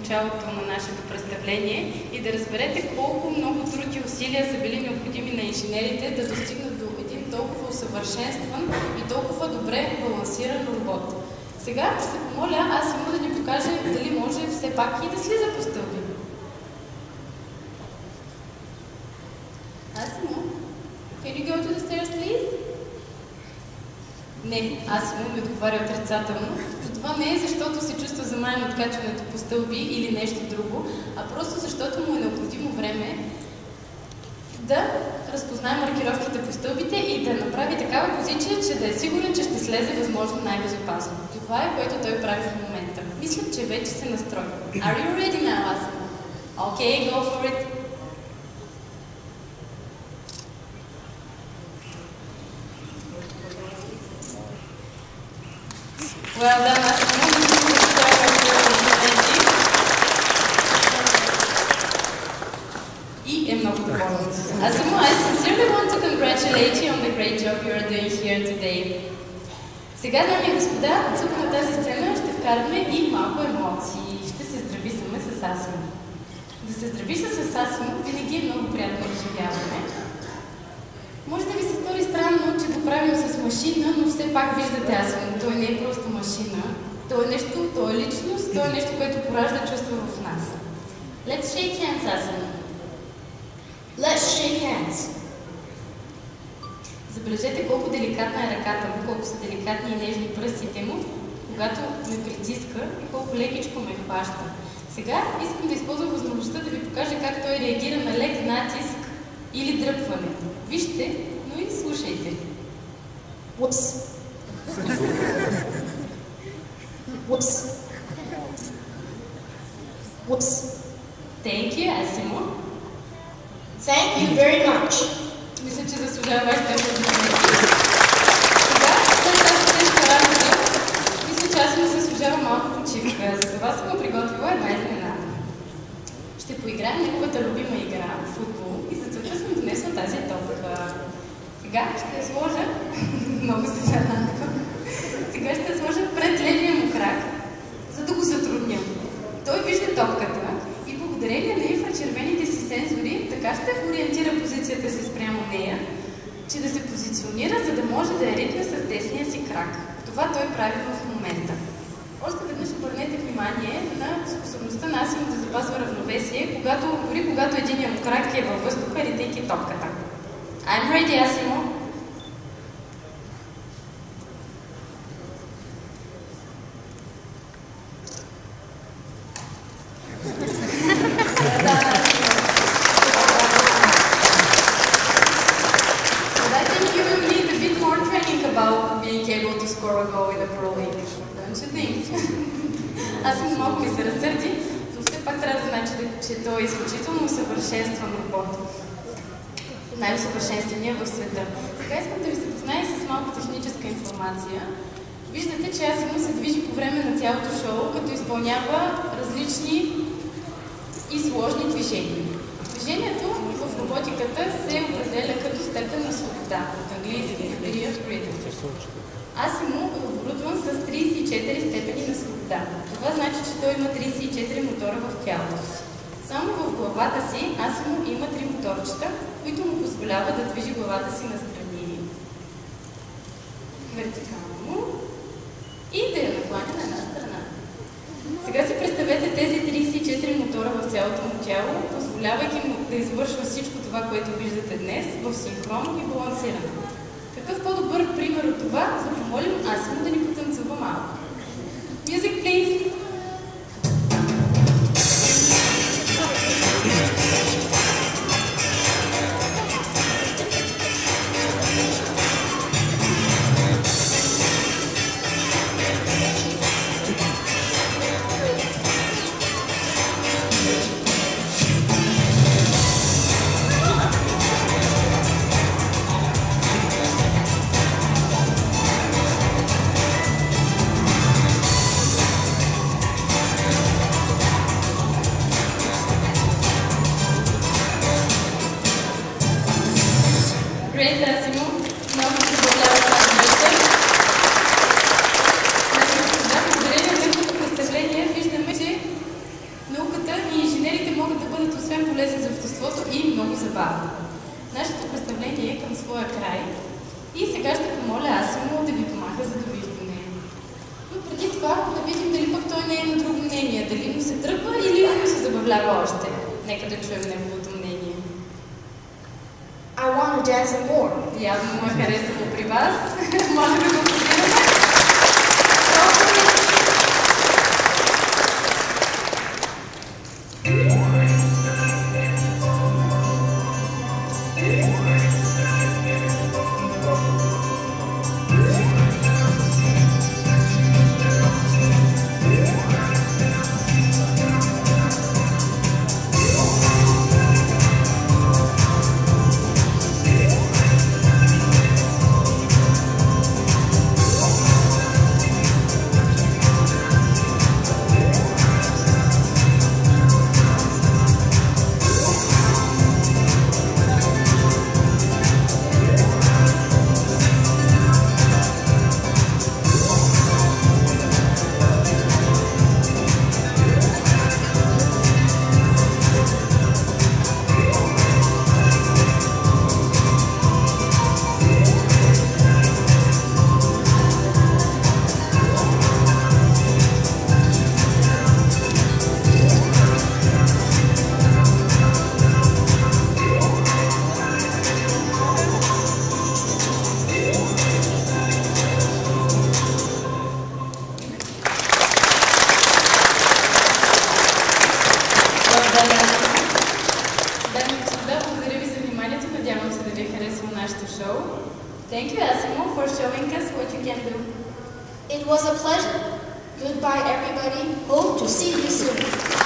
началото на нашето представление и да разберете колко много труд и усилия са били необходими на инженерите да достигнат до един толкова усъвършенстван и толкова добре балансиран робот. Сега ще помоля Асимо да ни покаже дали може все пак и да слиза по стълби. Асимо, can you go to the stairs, please? Не, Асимо ми отговаря отрицателно. Това не е защото се чувства замаян от качването по стълби или нещо друго, а просто защото му е необходимо време да разпознае маркировките по стълбите и да направи такава позиция, че да е сигурен, че ще слезе възможно най-безопасно. Това е, което той прави в момента. Мисля, че вече се настрои. Are you ready now, Asimo? Okay, go for it. Well done, Asimo. И е много доволен. Asimo, I sincerely want to congratulate you on the great job you are doing here today. Сега, дами и господа, тук на тази сцена ще вкараме и малко емоции. Ще се здрависаме с Асимо. Да се здравиша с Асимо винаги е много приятно изживяване. Може да ви се стори странно, че го правим с машина, но все пак виждате Асимо. Той не е просто машина. Той е нещо, той е личност, той е нещо, което поражда чувства в нас. Let's shake hands, Asimo. Let's shake hands. Забележете колко деликатна е ръката му, колко са деликатни и нежни пръстите му, когато ме притиска и колко лекичко ме хваща. Сега искам да използвам възможността да ви покажа как той реагира на лек натиск или дръпване. Вижте, но и слушайте. Whoops. Whoops. Whoops. Thank you, Asimo. Thank you very much. Мисля, че заслужава вашите аплодисменти. Сега, след тази тежка работа, мисля, че Асимо заслужава малко почивка. Затова съм го приготвила една изненада. Ще поиграем неговата любима игра – футбол, и за целта съм донесла тази топка. Сега ще я сложа, много се зарадвам, сега ще я сложа пред левия му крак, за да го затрудня. Той вижда топката и благодарение на инфрачервените си сензори, така ще ориентира позицията си спрямо нея, че да се позиционира, за да може да я ритне с десния си крак. Това той прави в момента. Още веднъж обърнете внимание на способността на Асимо да запазва равновесие, дори когато единият му крак е във въздуха, ритейки топката. I'm ready, Asimo. Асимо малко ми се разсърди, но все пак трябва да значи, че той е изключително усъвършенстван робот. Най-усъвършенствения в света. Сега искам да ви се позная с малко техническа информация. Виждате, че Асимо се движи по време на цялото шоу, като изпълнява различни и сложни движения. Движението в роботиката се определя като степен на свобода. От английски degree of freedom. Асимо е оборудван с 34 степени на свобода. Това значи, че той има 34 мотора в тялото си. Само в главата си Асимо има 3 моторчета, които му позволяват да движи главата си настрани, вертикално и да я накланя на една страна. Сега си представете тези 34 мотора в цялото му тяло, позволявайки му да извършва всичко това, което виждате днес, в синхрон и балансиране. Какъв по-добър пример от това, да помолим Асимо да ни потанцува малко. Music, please! забавлява още? Нека да чуем неговото мнение. I want to dance some more. Явно му е харесало при вас. Моля да го подираме. Thank you, Asimo, for showing us what you can do. It was a pleasure. Goodbye, everybody. Hope to see you soon.